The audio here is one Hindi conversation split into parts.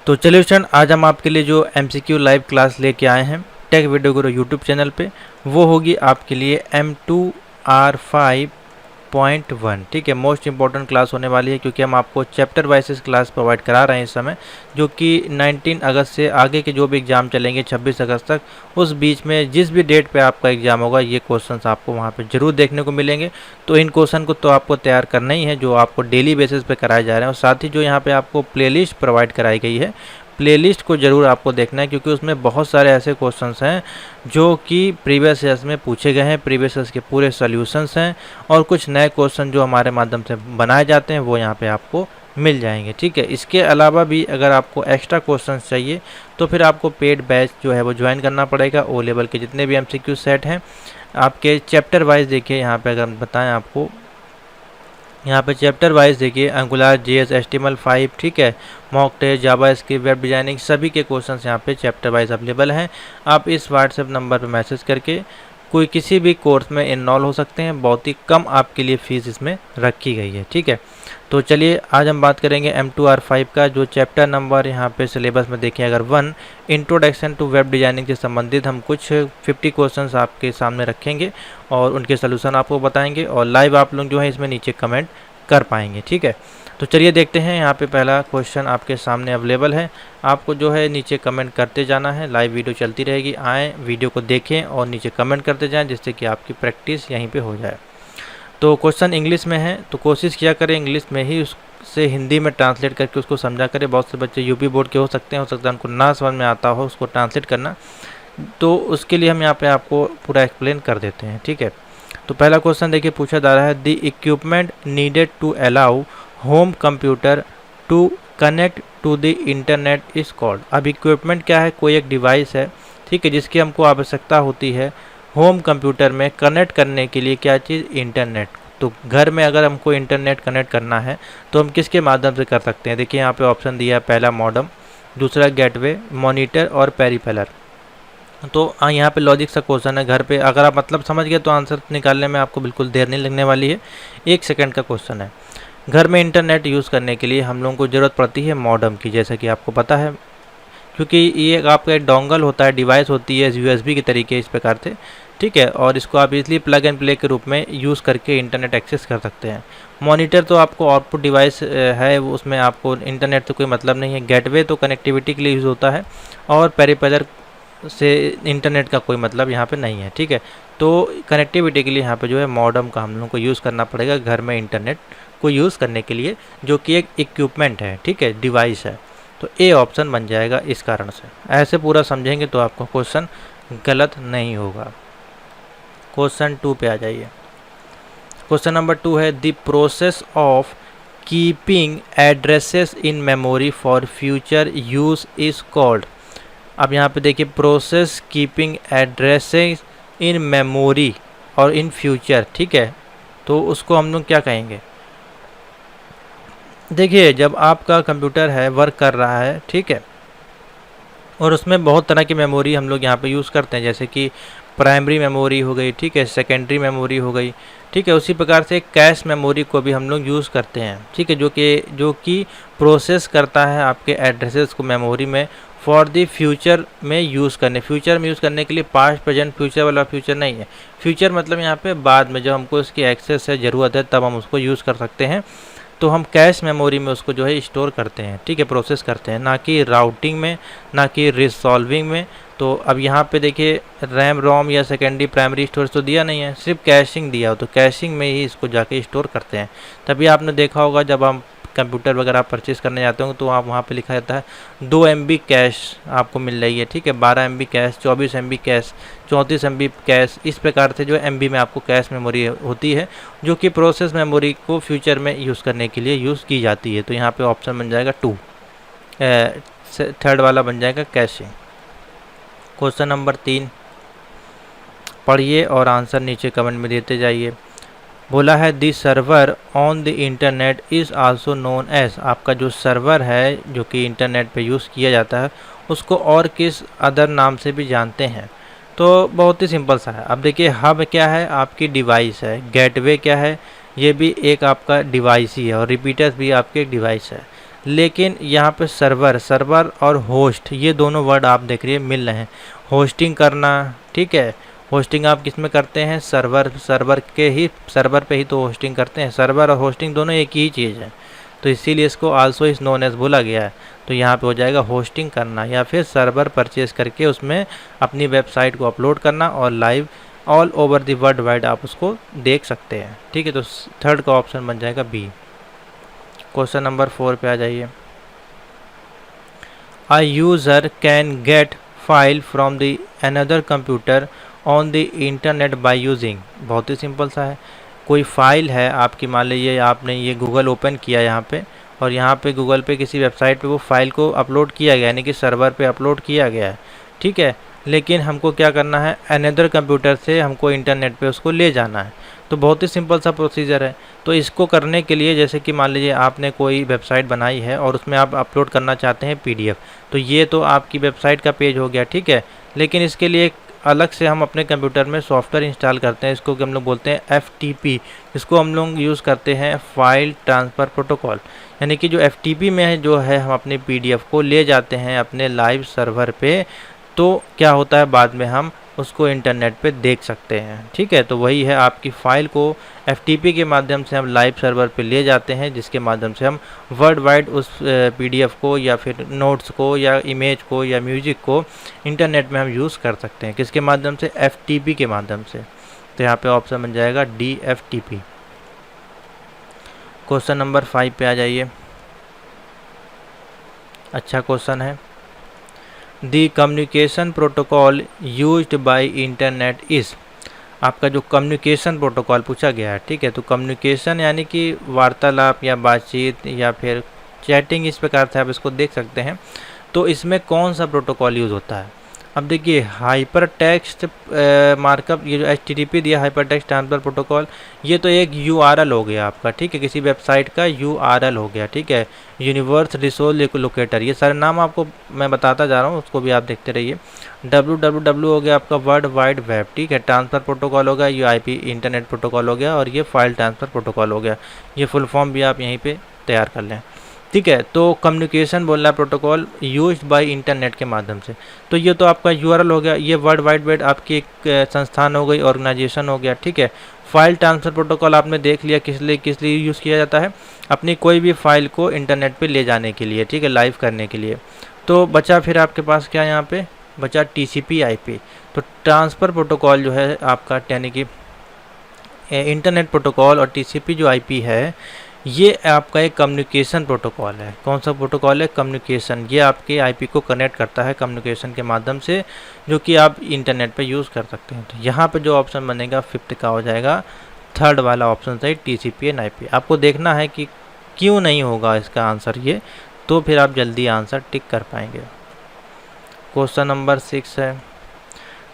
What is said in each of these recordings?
तो चलिए स्टूडेंट, आज हम आपके लिए जो MCQ लाइव क्लास लेके आए हैं टेक वीडियो गुरु यूट्यूब चैनल पे, वो होगी आपके लिए M2R5.1। ठीक है, मोस्ट इंपॉर्टेंट क्लास होने वाली है क्योंकि हम आपको चैप्टर वाइज क्लास प्रोवाइड करा रहे हैं इस समय, जो कि 19 अगस्त से आगे के जो भी एग्ज़ाम चलेंगे 26 अगस्त तक, उस बीच में जिस भी डेट पे आपका एग्ज़ाम होगा ये क्वेश्चंस आपको वहाँ पे ज़रूर देखने को मिलेंगे। तो इन क्वेश्चन को तो आपको तैयार करना ही है जो आपको डेली बेसिस पे कराए जा रहे हैं, और साथ ही जो यहाँ पे आपको प्लेलिस्ट प्रोवाइड कराई गई है, प्लेलिस्ट को ज़रूर आपको देखना है क्योंकि उसमें बहुत सारे ऐसे क्वेश्चंस हैं जो कि प्रीवियस ईयर्स में पूछे गए हैं, प्रीवियस ईयर्स के पूरे सॉल्यूशंस हैं, और कुछ नए क्वेश्चन जो हमारे माध्यम से बनाए जाते हैं वो यहाँ पे आपको मिल जाएंगे। ठीक है, इसके अलावा भी अगर आपको एक्स्ट्रा क्वेश्चंस चाहिए तो फिर आपको पेड बैच जो है वो ज्वाइन करना पड़ेगा। ओ लेवल के जितने भी MCQ सेट हैं आपके चैप्टर वाइज, देखिए यहाँ पे अगर हम बताएं आपको, यहाँ पे चैप्टर वाइज देखिए एंगुलर, JS, HTML5, ठीक है, mock test, JavaScript, web designing, सभी के क्वेश्चंस यहाँ पे चैप्टर वाइज अवेलेबल हैं। आप इस व्हाट्सएप नंबर पे मैसेज करके कोई किसी भी कोर्स में इनरोल हो सकते हैं। बहुत ही कम आपके लिए फ़ीस इसमें रखी गई है। ठीक है, तो चलिए आज हम बात करेंगे M2R5 का जो चैप्टर नंबर यहाँ पे सिलेबस में देखें अगर 1 इंट्रोडक्शन टू वेब डिजाइनिंग से संबंधित हम कुछ 50 क्वेश्चंस आपके सामने रखेंगे और उनके सोल्यूशन आपको बताएंगे, और लाइव आप लोग जो है इसमें नीचे कमेंट कर पाएंगे। ठीक है, तो चलिए देखते हैं। यहाँ पे पहला क्वेश्चन आपके सामने अवेलेबल है, आपको जो है नीचे कमेंट करते जाना है। लाइव वीडियो चलती रहेगी, आएँ वीडियो को देखें और नीचे कमेंट करते जाएँ जिससे कि आपकी प्रैक्टिस यहीं पे हो जाए। तो क्वेश्चन इंग्लिश में है तो कोशिश किया करें इंग्लिश में ही उससे हिंदी में ट्रांसलेट करके उसको समझा करें। बहुत से बच्चे यूपी बोर्ड के हो सकते हैं उनको ना समझ में आता हो उसको ट्रांसलेट करना, तो उसके लिए हम यहाँ पे आपको पूरा एक्सप्लेन कर देते हैं। ठीक है, तो पहला क्वेश्चन देखिए पूछा जा रहा है, the equipment needed to allow home computer to connect to the internet is called. अब इक्विपमेंट क्या है, कोई एक डिवाइस है, ठीक है, जिसकी हमको आवश्यकता होती है होम कंप्यूटर में कनेक्ट करने के लिए, क्या चीज़, इंटरनेट। तो घर में अगर हमको इंटरनेट कनेक्ट करना है तो हम किसके माध्यम से कर सकते हैं। देखिए यहाँ पे ऑप्शन दिया है, पहला मॉडेम, दूसरा गेटवे, मॉनिटर और पेरिफेरल। तो यहाँ पे लॉजिक सा क्वेश्चन है, घर पे अगर आप मतलब समझ गए तो आंसर निकालने में आपको बिल्कुल देर नहीं लगने वाली है, 1 सेकंड का क्वेश्चन है। घर में इंटरनेट यूज़ करने के लिए हम लोगों को ज़रूरत पड़ती है मॉडेम की, जैसा कि आपको पता है, क्योंकि ये आपका एक डोंगल होता है, डिवाइस होती है USB के तरीके इस प्रकार से। ठीक है, और इसको आप इजली प्लग एंड प्ले के रूप में यूज़ करके इंटरनेट एक्सेस कर सकते हैं। मॉनिटर तो आपको आउटपुट डिवाइस है, उसमें आपको इंटरनेट से कोई मतलब नहीं है। गेटवे तो कनेक्टिविटी के लिए यूज़ होता है, और पेरिफेरल से इंटरनेट का कोई मतलब यहाँ पे नहीं है। ठीक है, तो कनेक्टिविटी के लिए यहाँ पे जो है मॉडेम का हम लोग को यूज़ करना पड़ेगा घर में इंटरनेट को यूज़ करने के लिए, जो कि एक इक्विपमेंट है, ठीक है, डिवाइस है। तो ए ऑप्शन बन जाएगा इस कारण से। ऐसे पूरा समझेंगे तो आपका क्वेश्चन गलत नहीं होगा। क्वेश्चन 2 पे आ जाइए। क्वेश्चन नंबर 2 है, the process of keeping addresses in memory for future use is called. अब यहाँ पे देखिए, process keeping addresses in memory और इन फ्यूचर, ठीक है, तो उसको हम लोग क्या कहेंगे। देखिए, जब आपका कंप्यूटर है वर्क कर रहा है, ठीक है, और उसमें बहुत तरह की मेमोरी हम लोग यहाँ पे यूज़ करते हैं, जैसे कि प्राइमरी मेमोरी हो गई, ठीक है, सेकेंडरी मेमोरी हो गई, ठीक है, उसी प्रकार से कैश मेमोरी को भी हम लोग यूज़ करते हैं, ठीक है, जो कि प्रोसेस करता है आपके एड्रेसेस को मेमोरी में फॉर द फ्यूचर में यूज़ करने। फ्यूचर में यूज़ करने के लिए पास्ट प्रेजेंट फ्यूचर वाला फ्यूचर नहीं है। फ्यूचर मतलब यहाँ पे बाद में जब हमको इसकी एक्सेस है, ज़रूरत है, तब हम उसको यूज़ कर सकते हैं। तो हम कैश मेमोरी में उसको जो है स्टोर करते हैं, ठीक है, प्रोसेस करते हैं, ना कि राउटिंग में, ना कि रिसॉल्विंग में। तो अब यहाँ पे देखिए, रैम रोम या सेकेंडरी प्राइमरी स्टोरेज तो दिया नहीं है, सिर्फ कैशिंग दिया हो, तो कैशिंग में ही इसको जाके स्टोर करते हैं। तभी आपने देखा होगा जब हम कंप्यूटर वगैरह परचेस करने जाते हो तो आप वहाँ पे लिखा जाता है 2 MB कैश आपको मिल रही है, ठीक है, 12 MB cash, 24 MB cash, 34 MB cash, इस प्रकार से जो MB में आपको कैश मेमोरी होती है, जो कि प्रोसेस मेमोरी को फ्यूचर में यूज़ करने के लिए यूज़ की जाती है। तो यहाँ पे ऑप्शन बन जाएगा 2, थर्ड वाला बन जाएगा कैशिंग। क्वेश्चन नंबर 3 पढ़िए और आंसर नीचे कमेंट में देते जाइए। बोला है, the server on the internet is also known as. आपका जो सर्वर है जो कि इंटरनेट पे यूज़ किया जाता है, उसको और किस अदर नाम से भी जानते हैं। तो बहुत ही सिंपल सा है। अब देखिए, हब क्या है, आपकी डिवाइस है, गेटवे क्या है, ये भी एक आपका डिवाइस ही है, और रिपीटर्स भी आपके एक डिवाइस है। लेकिन यहाँ पे सर्वर और होस्ट ये दोनों वर्ड आप देख रही है मिल रहे हैं। होस्टिंग करना, ठीक है, होस्टिंग आप किस में करते हैं, सर्वर पे ही तो होस्टिंग करते हैं। सर्वर और होस्टिंग दोनों एक ही चीज़ है, तो इसीलिए इसको आल्सो इज नोन एज बोला गया है। तो यहाँ पे हो जाएगा होस्टिंग करना या फिर सर्वर परचेज करके उसमें अपनी वेबसाइट को अपलोड करना और live all over the world wide आप उसको देख सकते हैं। ठीक है, तो थर्ड का ऑप्शन बन जाएगा बी। क्वेश्चन नंबर 4 पे आ जाइए। अ user can get file from the another computer on the internet by using. बहुत ही सिंपल सा है। कोई फाइल है आपकी, मान लीजिए आपने ये गूगल ओपन किया यहाँ पे, और यहाँ पे गूगल पे किसी वेबसाइट पे वो फाइल को अपलोड किया गया, यानी कि सर्वर पे अपलोड किया गया है, ठीक है। लेकिन हमको क्या करना है, अनदर कंप्यूटर से हमको इंटरनेट पे उसको ले जाना है। तो बहुत ही सिंपल सा प्रोसीजर है। तो इसको करने के लिए जैसे कि मान लीजिए आपने कोई वेबसाइट बनाई है और उसमें आप अपलोड करना चाहते हैं पीडीएफ, तो ये तो आपकी वेबसाइट का पेज हो गया, ठीक है। लेकिन इसके लिए अलग से हम अपने कंप्यूटर में सॉफ्टवेयर इंस्टॉल करते हैं, इसको हम लोग बोलते हैं FTP। इसको हम लोग यूज़ करते हैं फाइल ट्रांसफ़र प्रोटोकॉल, यानी कि जो FTP में है जो है हम अपने PDF को ले जाते हैं अपने लाइव सर्वर पे, तो क्या होता है बाद में हम उसको इंटरनेट पे देख सकते हैं, ठीक है। तो वही है, आपकी फ़ाइल को FTP के माध्यम से हम लाइव सर्वर पे ले जाते हैं, जिसके माध्यम से हम वर्ल्ड वाइड उस PDF को या फिर नोट्स को या इमेज को या म्यूजिक को इंटरनेट में हम यूज़ कर सकते हैं। किसके माध्यम से, FTP के माध्यम से। तो यहाँ पे ऑप्शन बन जाएगा डी, FTP। क्वेश्चन नंबर 5 पे आ जाइए। अच्छा क्वेश्चन है। The communication protocol used by internet is. आपका जो कम्युनिकेशन प्रोटोकॉल पूछा गया है, ठीक है। तो कम्युनिकेशन यानी कि वार्तालाप या बातचीत या फिर चैटिंग, इस प्रकार से आप इसको देख सकते हैं। तो इसमें कौन सा प्रोटोकॉल यूज़ होता है। अब देखिए, हाइपर टेक्स्ट मार्कअप, ये जो HTTP दिया हाइपर टेक्स्ट ट्रांसफर प्रोटोकॉल, ये तो एक URL हो गया आपका, ठीक है, किसी वेबसाइट का URL हो गया, ठीक है। यूनिवर्स रिसोर्स लोकेटर, ये सारे नाम आपको मैं बताता जा रहा हूँ, उसको भी आप देखते रहिए। www हो गया आपका वर्ल्ड वाइड वेब, ठीक है। ट्रांसफ़र प्रोटोकॉल हो गया, UIP इंटरनेट प्रोटोकॉल हो गया, और ये फाइल ट्रांसफ़र प्रोटोकॉल हो गया। ये फुल फॉर्म भी आप यहीं पर तैयार कर लें, ठीक है। तो कम्युनिकेशन बोल रहा है प्रोटोकॉल यूज्ड बाय इंटरनेट के माध्यम से, तो ये तो आपका URL हो गया। ये वर्ल्ड वाइड वेब आपकी एक संस्थान हो गई, ऑर्गेनाइजेशन हो गया, ठीक है। फाइल ट्रांसफ़र प्रोटोकॉल आपने देख लिया किस लिए यूज़ किया जाता है, अपनी कोई भी फाइल को इंटरनेट पे ले जाने के लिए, ठीक है, लाइव करने के लिए। तो बचा फिर आपके पास क्या, यहाँ पे बचा TCP/IP। तो ट्रांसफ़र प्रोटोकॉल जो है आपका, यानी कि इंटरनेट प्रोटोकॉल और TCP जो IP है, ये आपका एक कम्युनिकेशन प्रोटोकॉल है। कौन सा प्रोटोकॉल है, कम्युनिकेशन। ये आपके IP को कनेक्ट करता है कम्युनिकेशन के माध्यम से, जो कि आप इंटरनेट पे यूज़ कर सकते हैं। तो यहाँ पे जो ऑप्शन बनेगा 5th का हो जाएगा, थर्ड वाला ऑप्शन सही, TCP एंड IP। आपको देखना है कि क्यों नहीं होगा इसका आंसर ये, तो फिर आप जल्दी आंसर टिक कर पाएंगे। क्वेश्चन नंबर 6 है।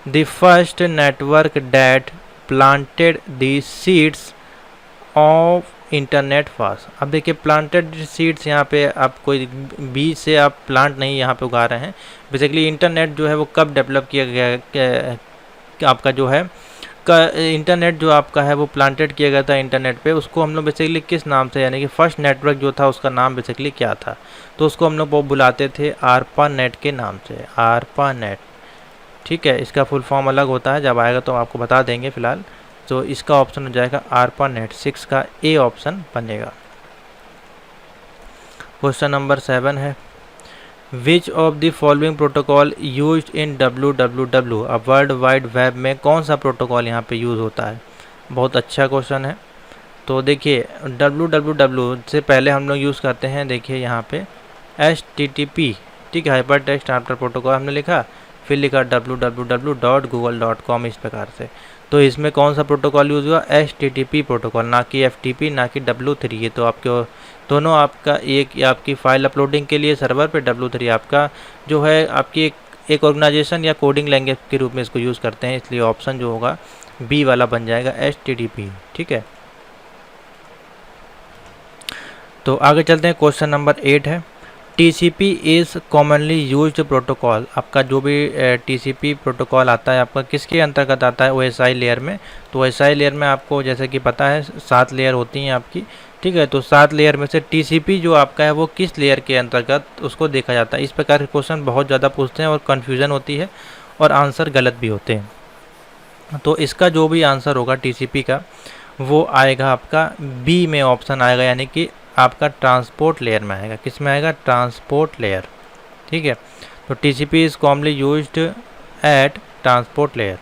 The first network that planted the seeds of internet fast. अब देखिए, प्लांटेड सीड्स, यहाँ पे आप कोई बीज से आप प्लांट नहीं यहाँ पे उगा रहे हैं। बेसिकली इंटरनेट जो है वो कब डेवलप किया गया, आपका जो है इंटरनेट जो आपका है वो प्लांटेड किया गया था इंटरनेट पे, उसको हम लोग बेसिकली किस नाम से, यानी कि फर्स्ट नेटवर्क जो था उसका नाम बेसिकली क्या था, तो उसको हम लोग वो बुलाते थे ARPANET के नाम से, ARPANET, ठीक है। इसका फुल फॉर्म अलग होता है, जब आएगा तो आपको बता देंगे। फिलहाल तो इसका ऑप्शन हो जाएगा ARPANET, 6 का A ऑप्शन बनेगा। क्वेश्चन नंबर 7 है। विच of the following protocol used in www, अब वर्ल्ड वाइड वेब में कौन सा प्रोटोकॉल यहाँ पे यूज़ होता है। बहुत अच्छा क्वेश्चन है। तो देखिए, www से पहले हम लोग यूज़ करते हैं, देखिए यहाँ पे HTTP, ठीक है, हाइपर टेक्स्ट ट्रांसफर प्रोटोकॉल हमने लिखा, फिर लिखा www.google.com, इस प्रकार से। तो इसमें कौन सा प्रोटोकॉल यूज़ हुआ, HTTP प्रोटोकॉल, ना कि FTP, ना कि W3। ये तो आपके दोनों आपका एक आपकी फ़ाइल अपलोडिंग के लिए सर्वर पे, W3 आपका जो है आपकी एक ऑर्गेनाइजेशन या कोडिंग लैंग्वेज के रूप में इसको यूज़ करते हैं, इसलिए ऑप्शन जो होगा B वाला बन जाएगा, HTTP, ठीक है। तो आगे चलते हैं, क्वेश्चन नंबर 8 है। TCP is commonly used protocol. आपका जो भी TCP प्रोटोकॉल आता है आपका किसके अंतर्गत आता है? OSI लेयर में। तो OSI लेयर में आपको जैसे कि पता है 7 लेयर होती हैं आपकी, ठीक है। तो 7 लेयर में से TCP जो आपका है वो किस लेयर के अंतर्गत उसको देखा जाता है। इस प्रकार के क्वेश्चन बहुत ज़्यादा पूछते हैं और कन्फ्यूज़न होती है और आंसर गलत भी होते हैं। तो इसका जो भी आंसर होगा TCP का वो आएगा आपका बी में ऑप्शन आएगा, यानी कि आपका ट्रांसपोर्ट लेयर में आएगा। किस में आएगा? ट्रांसपोर्ट लेयर, ठीक है। तो TCP is commonly used eight transport layer.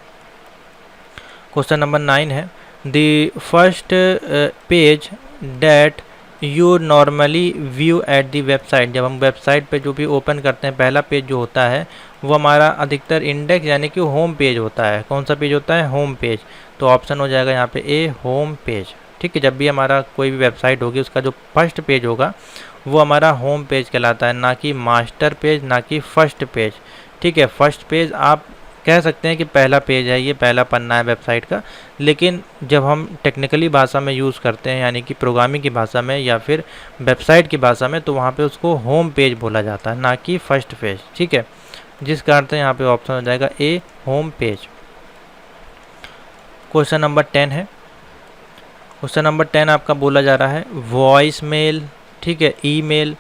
Question number 9 है, the first page that you normally view at the website. जब हम वेबसाइट पे जो भी ओपन करते हैं पहला पेज जो होता है वो हमारा अधिकतर इंडेक्स यानी कि होम पेज होता है। कौन सा पेज होता है? Home page. तो ऑप्शन हो जाएगा यहाँ पे ए, होम पेज, ठीक है। जब भी हमारा कोई भी वेबसाइट होगी उसका जो फर्स्ट पेज होगा वो हमारा होम पेज कहलाता है, ना कि मास्टर पेज, ना कि फर्स्ट पेज, ठीक है। फर्स्ट पेज आप कह सकते हैं कि पहला पेज है, ये पहला पन्ना है वेबसाइट का, लेकिन जब हम टेक्निकली भाषा में यूज़ करते हैं यानी कि प्रोग्रामिंग की भाषा में या फिर वेबसाइट की भाषा में तो वहाँ पे उसको होम पेज बोला जाता है, ना कि फर्स्ट पेज, ठीक है। जिस कारण से यहाँ पे ऑप्शन हो जाएगा ए, होम पेज। क्वेश्चन नंबर 10 है। क्वेश्चन नंबर 10 आपका बोला जा रहा है वॉइस मेल, ठीक है, ईमेल,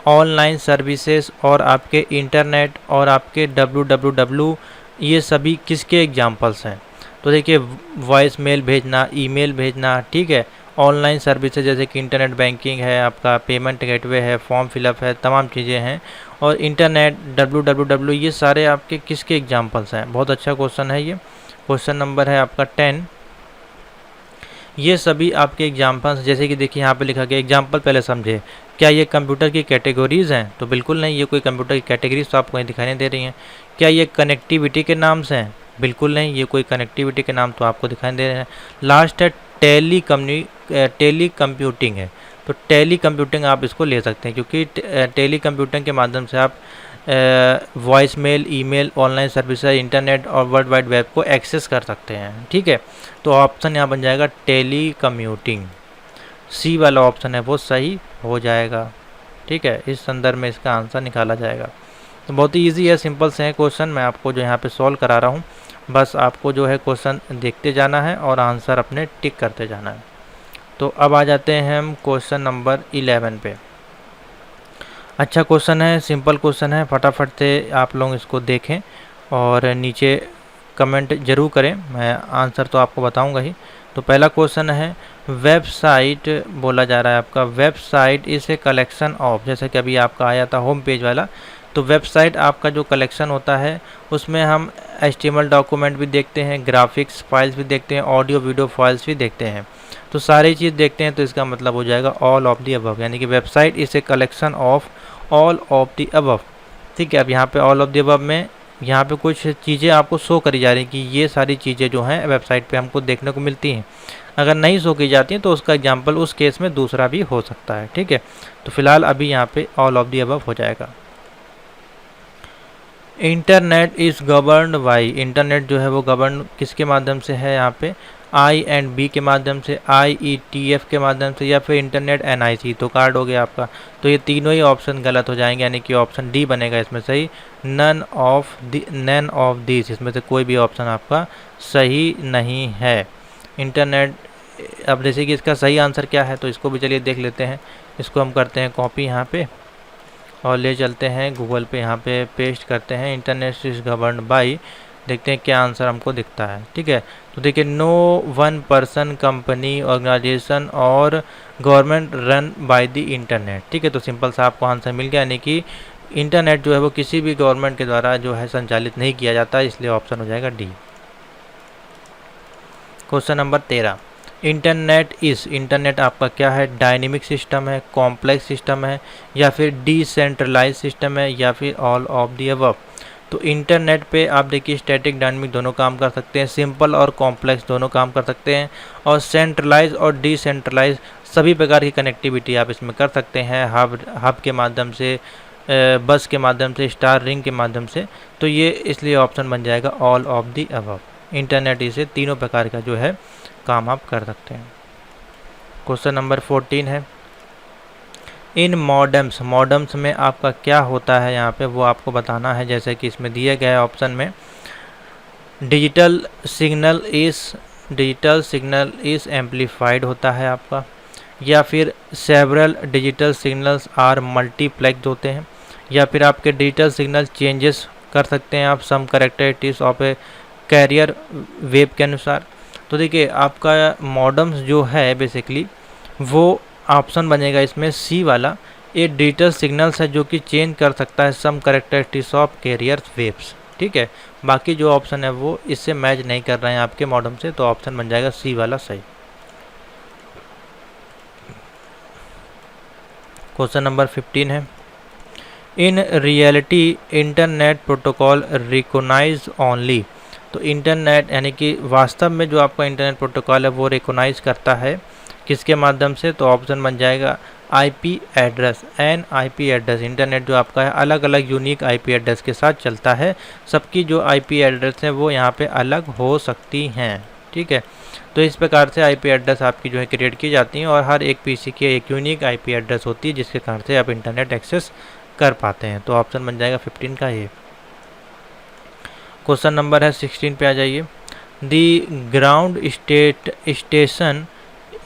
ऑनलाइन सर्विसेज और आपके इंटरनेट और आपके www, ये सभी किसके एग्जांपल्स हैं? तो देखिए वॉइस मेल भेजना, ईमेल भेजना, ठीक है, ऑनलाइन सर्विसेज जैसे कि इंटरनेट बैंकिंग है, आपका पेमेंट गेटवे है, फॉर्म फिलअप है, तमाम चीज़ें हैं, और इंटरनेट www, ये सारे आपके किसके एग्जांपल्स हैं? बहुत अच्छा क्वेश्चन है ये। क्वेश्चन नंबर है आपका 10। ये सभी आपके एग्जाम्पल्स, जैसे कि देखिए यहाँ पे लिखा गया एग्जाम्पल पहले समझे। क्या ये कंप्यूटर की कैटेगरीज़ हैं? तो बिल्कुल नहीं, ये कोई कंप्यूटर की कैटेगरीज तो आपको कहीं दिखाई नहीं दे रही हैं। क्या ये कनेक्टिविटी के नाम से हैं? बिल्कुल नहीं, ये कोई कनेक्टिविटी के नाम तो आपको दिखाई दे रहे हैं। लास्ट है टेली कंप्यूटिंग है। तो टेली कंप्यूटिंग आप इसको ले सकते हैं क्योंकि टेली कंप्यूटिंग के माध्यम से आप voice mail, email, online services, internet और वर्ल्ड वाइड वेब को एक्सेस कर सकते हैं, ठीक है। तो ऑप्शन यहाँ बन जाएगा टेली कम्यूटिंग। सी वाला ऑप्शन है वो सही हो जाएगा, ठीक है। इस संदर्भ में इसका आंसर निकाला जाएगा। तो बहुत ही ईजी है, सिंपल से है क्वेश्चन, मैं आपको जो यहाँ पे सॉल्व करा रहा हूँ। बस आपको जो है क्वेश्चन देखते जाना है और आंसर अपने टिक करते जाना है। तो अब आ जाते हैं हम क्वेश्चन नंबर 11 पे। अच्छा क्वेश्चन है, सिंपल क्वेश्चन है, फटाफट से आप लोग इसको देखें और नीचे कमेंट जरूर करें, मैं आंसर तो आपको बताऊंगा ही। तो पहला क्वेश्चन है, वेबसाइट बोला जा रहा है आपका, website is a collection of, जैसे कि अभी आपका आया था होम पेज वाला, तो वेबसाइट आपका जो कलेक्शन होता है उसमें हम HTML डॉक्यूमेंट भी देखते हैं, ग्राफिक्स फाइल्स भी देखते हैं, ऑडियो वीडियो फाइल्स भी देखते हैं, तो सारी चीज़ देखते हैं। तो इसका मतलब हो जाएगा ऑल ऑफ दी अबव, यानी कि website is a collection of all of the above, ठीक है। अब यहाँ पे ऑल ऑफ दी अबव में यहाँ पे कुछ चीज़ें आपको शो करी जा रही हैं कि ये सारी चीज़ें जो हैं वेबसाइट पे हमको देखने को मिलती हैं। अगर नहीं शो की जाती हैं तो उसका एग्जांपल उस केस में दूसरा भी हो सकता है, ठीक है। तो फिलहाल अभी यहाँ पे ऑल ऑफ दी अबव हो जाएगा। Internet is governed by, internet जो है वो गवर्न किसके माध्यम से है? यहाँ पे I&B के माध्यम से, IETF के माध्यम से, या फिर इंटरनेट NIC। तो कार्ड हो गया आपका। तो ये तीनों ही ऑप्शन गलत हो जाएंगे, यानी कि ऑप्शन डी बनेगा इसमें सही, नन ऑफ दिस, इसमें से कोई भी ऑप्शन आपका सही नहीं है। इंटरनेट, अब जैसे कि इसका सही आंसर क्या है तो इसको भी चलिए देख लेते हैं। इसको हम करते हैं कॉपी यहाँ पे और ले चलते हैं गूगल पे, यहाँ पे पेस्ट करते हैं, इंटरनेट इज गवर्नड बाई, देखते हैं क्या आंसर हमको दिखता है, ठीक है। तो देखिए no one person, company, organization और government run by the internet, ठीक है। तो सिंपल सा आपको आंसर मिल गया, यानी कि इंटरनेट जो है वो किसी भी गवर्नमेंट के द्वारा जो है संचालित नहीं किया जाता, इसलिए ऑप्शन हो जाएगा डी। क्वेश्चन नंबर 13, इंटरनेट आपका क्या है? डायनेमिक सिस्टम है, कॉम्प्लेक्स सिस्टम है, या फिर डिसेंट्रलाइज सिस्टम है, या फिर ऑल ऑफ दी अबव। तो इंटरनेट पे आप देखिए स्टैटिक डायनेमिक दोनों काम कर सकते हैं, सिंपल और कॉम्प्लेक्स दोनों काम कर सकते हैं, और सेंट्रलाइज और डिसेंट्रलाइज सभी प्रकार की कनेक्टिविटी आप इसमें कर सकते हैं, हब के माध्यम से, बस के माध्यम से, स्टार रिंग के माध्यम से। तो ये इसलिए ऑप्शन बन जाएगा all of the above. Internet इसे तीनों प्रकार का जो है काम आप कर सकते हैं। क्वेश्चन नंबर 14 है, इन मॉडम्स में आपका क्या होता है यहाँ पे वो आपको बताना है। जैसे कि इसमें दिया गया है ऑप्शन में, डिजिटल सिग्नल इज एम्पलीफाइड होता है आपका, या फिर several digital signals are multiplex होते हैं, या फिर आपके डिजिटल सिग्नल चेंजेस कर सकते हैं आप some characteristics of a carrier wave के अनुसार। तो देखिए आपका मॉडम्स जो है बेसिकली वो ऑप्शन बनेगा इसमें सी वाला, ये डिजिटल सिग्नल्स है जो कि चेंज कर सकता है some characteristics of carrier waves. ठीक है, बाकी जो ऑप्शन है वो इससे मैच नहीं कर रहे हैं आपके मॉडम से, तो ऑप्शन बन जाएगा सी वाला सही। क्वेश्चन नंबर 15 है, in reality internet protocol recognise only. तो इंटरनेट यानी कि वास्तव में जो आपका इंटरनेट प्रोटोकॉल है वो रिकोनाइज करता है किसके माध्यम से, तो ऑप्शन बन जाएगा IP address. N IP address, internet जो आपका है अलग अलग यूनिक आईपी एड्रेस के साथ चलता है, सबकी जो आईपी एड्रेस है वो यहाँ पे अलग हो सकती हैं। ठीक है, तो इस प्रकार से आईपी एड्रेस आपकी जो है क्रिएट की जाती हैं और हर एक पीसी की एक यूनिक आईपी एड्रेस होती है जिसके कारण से आप इंटरनेट एक्सेस कर पाते हैं। तो ऑप्शन बन जाएगा 15 का ये। क्वेश्चन नंबर है 16 पे आ जाइए, दी ground station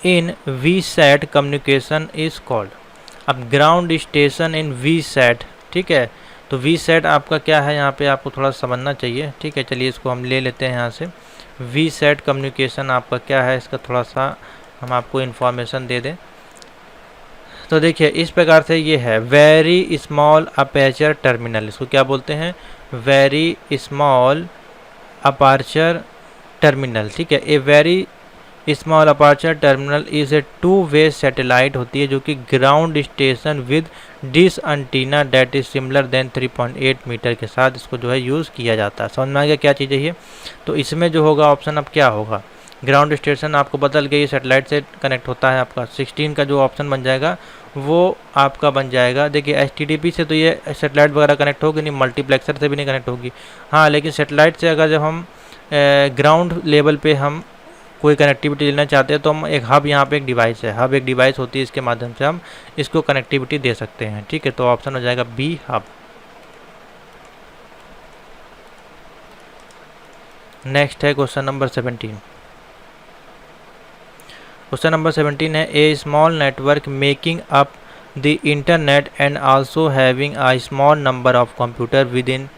in VSAT communication is called. अब ग्राउंड स्टेशन इन वीसैट, ठीक है, तो वीसैट आपका क्या है यहाँ पे आपको थोड़ा समझना चाहिए। ठीक है, चलिए इसको हम ले लेते हैं यहाँ से। वीसैट कम्युनिकेशन आपका क्या है, इसका थोड़ा सा हम आपको इन्फॉर्मेशन दे दें। तो देखिए इस प्रकार से ये है, वेरी स्मॉल अपर्चर टर्मिनल, इसको क्या बोलते हैं, वेरी स्मॉल अपर्चर टर्मिनल। ठीक है, a very small aperture terminal is a two way satellite होती है जो कि ground station with dish antenna that is similar than 3.8 metre के साथ इसको जो है यूज़ किया जाता है। समझ में आ गया क्या चीज़ है ये। तो इसमें जो होगा ऑप्शन अब क्या होगा, ग्राउंड स्टेशन आपको बदल के ये सैटेलाइट से कनेक्ट होता है। आपका 16 का जो ऑप्शन बन जाएगा वो आपका बन जाएगा, देखिए एचटीटीपी से तो ये सैटेलाइट वगैरह कनेक्ट होगी नहीं, मल्टीप्लेक्सर से भी नहीं कनेक्ट होगी। हाँ, लेकिन सैटेलाइट से अगर जब हम ग्राउंड लेवल पे हम कोई कनेक्टिविटी लेना चाहते हैं तो हम एक हब, यहाँ पे एक डिवाइस है, हब एक डिवाइस होती है, इसके माध्यम से हम इसको कनेक्टिविटी दे सकते हैं। ठीक है, तो ऑप्शन हो जाएगा बी हब। नेक्स्ट है क्वेश्चन नंबर 17। क्वेश्चन नंबर 17 है, a small network making up the internet and also having a small number of computer within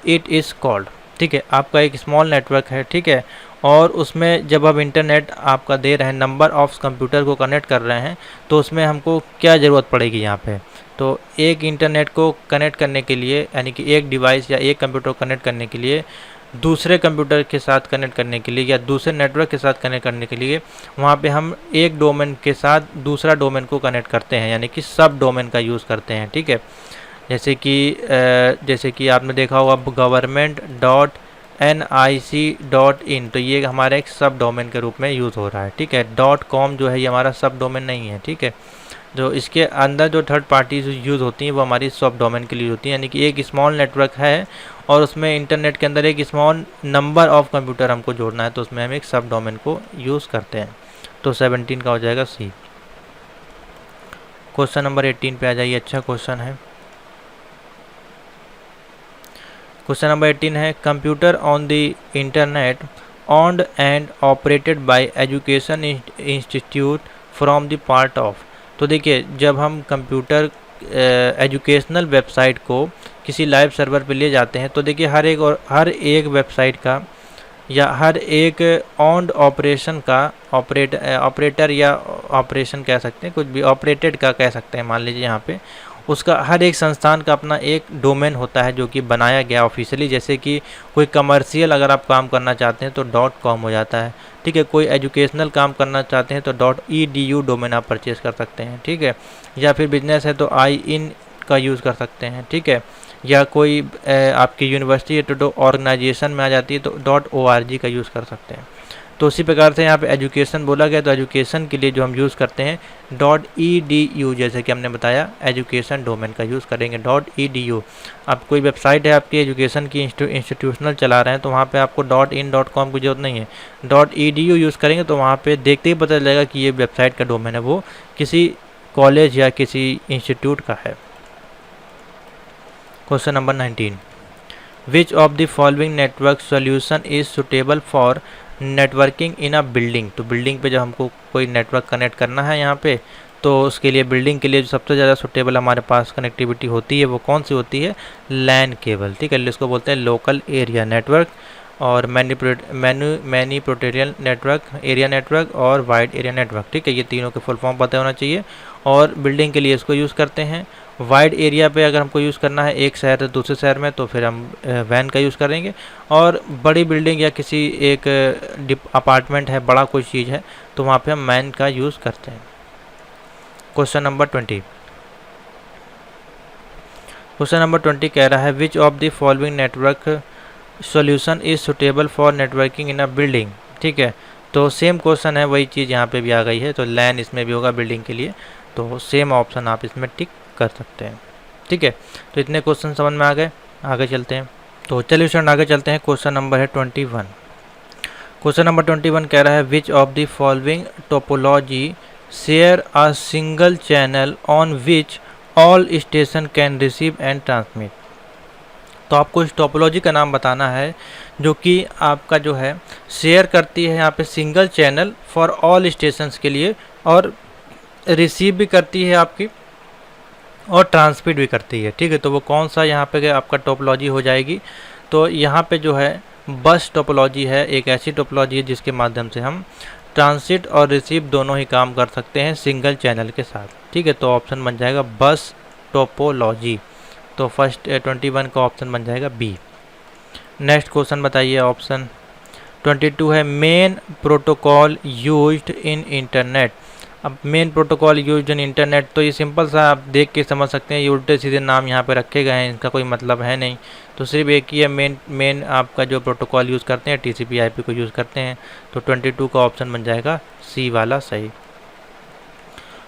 it is called. ठीक है, आपका एक स्मॉल नेटवर्क है, ठीक है, और उसमें जब आप इंटरनेट आपका दे रहे हैं, नंबर ऑफ कंप्यूटर को कनेक्ट कर रहे हैं, तो उसमें हमको क्या ज़रूरत पड़ेगी यहाँ पे, तो एक इंटरनेट को कनेक्ट करने के लिए यानी कि एक डिवाइस या एक कंप्यूटर को कनेक्ट करने के लिए दूसरे कंप्यूटर के साथ कनेक्ट करने के लिए या दूसरे नेटवर्क के साथ कनेक्ट करने के लिए वहाँ पे हम एक डोमेन के साथ दूसरा डोमेन को कनेक्ट करते हैं, यानी कि सब डोमेन का यूज़ करते हैं। ठीक है, जैसे कि आपने देखा होगा government.nic.in, तो ये हमारा एक सब डोमेन के रूप में यूज़ हो रहा है। ठीक है, .com जो है ये हमारा सब डोमेन नहीं है। ठीक है, जो इसके अंदर जो थर्ड पार्टी यूज़ होती हैं वो हमारी सब डोमेन के लिए होती हैं, यानी कि एक स्मॉल नेटवर्क है और उसमें इंटरनेट के अंदर एक स्मॉल नंबर ऑफ कंप्यूटर हमको जोड़ना है, तो उसमें हम एक सब डोमेन को यूज़ करते हैं। तो 17 का हो जाएगा सी। क्वेश्चन नंबर 18 पे आ जाइए, अच्छा क्वेश्चन है। क्वेश्चन नंबर 18 है, computer on the internet owned and operated by education institute from the part of. तो देखिए जब हम कंप्यूटर एजुकेशनल वेबसाइट को किसी लाइव सर्वर पे ले जाते हैं तो देखिए हर एक वेबसाइट का या हर एक ऑन्ड ऑपरेशन का ऑपरेटर या ऑपरेशन कह सकते हैं, कुछ भी ऑपरेटेड का कह सकते हैं, मान लीजिए यहाँ पे उसका हर एक संस्थान का अपना एक डोमेन होता है जो कि बनाया गया ऑफिशियली। जैसे कि कोई कमर्शियल अगर आप काम करना चाहते हैं तो .com हो जाता है। ठीक है, कोई एजुकेशनल काम करना चाहते हैं तो .edu डोमेन आप परचेज कर सकते हैं। ठीक है, या फिर बिजनेस है तो IN का यूज़ कर सकते हैं। ठीक है, या कोई आपकी यूनिवर्सिटी है तो ऑर्गेनाइजेशन में आ जाती है तो .org का यूज़ कर सकते हैं। तो उसी प्रकार से यहाँ पे एजुकेशन बोला गया तो एजुकेशन के लिए जो हम यूज़ करते हैं .edu, जैसे कि हमने बताया एजुकेशन डोमेन का यूज़ करेंगे .edu। अब कोई वेबसाइट है आपकी एजुकेशन की इंस्टीट्यूशनल चला रहे हैं तो वहाँ पे आपको .in .com की जरूरत नहीं है, .edu यूज़ करेंगे तो वहाँ पे देखते ही पता चलेगा कि ये वेबसाइट का डोमेन है वो किसी कॉलेज या किसी इंस्टीट्यूट का है। Question number 19, which of the following network solution is suitable for networking in a building. तो बिल्डिंग पे जब हमको कोई नेटवर्क कनेक्ट करना है यहाँ पे, तो उसके लिए बिल्डिंग के लिए जो सबसे ज़्यादा सुटेबल हमारे पास कनेक्टिविटी होती है वो कौन सी होती है, लैन केबल, ठीक है। इसको बोलते हैं लोकल एरिया नेटवर्क, और मैनीप्रोटेरियल नेटवर्क, एरिया नेटवर्क और वाइड एरिया नेटवर्क, ठीक है। ये तीनों के फुल फॉर्म पता होना चाहिए, और बिल्डिंग के लिए इसको यूज़ करते हैं। वाइड एरिया पे अगर हमको यूज़ करना है एक शहर से दूसरे शहर में, तो फिर हम वैन का यूज़ करेंगे। और बड़ी बिल्डिंग या किसी एक अपार्टमेंट है, बड़ा कोई चीज़ है, तो वहाँ पे हम मैन का यूज़ करते हैं। क्वेश्चन नंबर 20, क्वेश्चन नंबर 20 कह रहा है विच of the following network solution is suitable for networking in a building, ठीक है। तो सेम क्वेश्चन है, वही चीज़ यहाँ पे भी आ गई है, तो लैन इसमें भी होगा बिल्डिंग के लिए, तो सेम ऑप्शन आप इसमें टिक कर सकते हैं, ठीक है। तो इतने क्वेश्चन समझ में आ गए, आगे चलते हैं। तो चलिए स्टूडेंट आगे चलते हैं। क्वेश्चन नंबर है 21। क्वेश्चन नंबर 21 कह रहा है विच of the following topology share a single channel on which all station can receive and transmit. तो आपको इस टोपोलॉजी का नाम बताना है जो कि आपका जो है शेयर करती है यहाँ पे single channel for all stations के लिए, और रिसीव भी करती है आपकी, और ट्रांसमिट भी करती है, ठीक है। तो वो कौन सा यहाँ पे आपका टोपोलॉजी हो जाएगी, तो यहाँ पे जो है बस टोपोलॉजी है, एक ऐसी टोपोलॉजी है जिसके माध्यम से हम ट्रांसिट और रिसीव दोनों ही काम कर सकते हैं सिंगल चैनल के साथ, ठीक है। तो ऑप्शन बन जाएगा बस टोपोलॉजी, तो फर्स्ट 21 का ऑप्शन बन जाएगा बी। नेक्स्ट क्वेश्चन बताइए, ऑप्शन 22 है main protocol used in internet. अब main protocol used in internet, तो ये सिंपल सा आप देख के समझ सकते हैं, ये उल्टे सीधे नाम यहाँ पे रखे गए हैं, इनका कोई मतलब है नहीं। तो सिर्फ एक ही है, मेन आपका जो प्रोटोकॉल यूज़ करते हैं TCP IP को यूज़ करते हैं, तो 22 का ऑप्शन बन जाएगा सी वाला सही।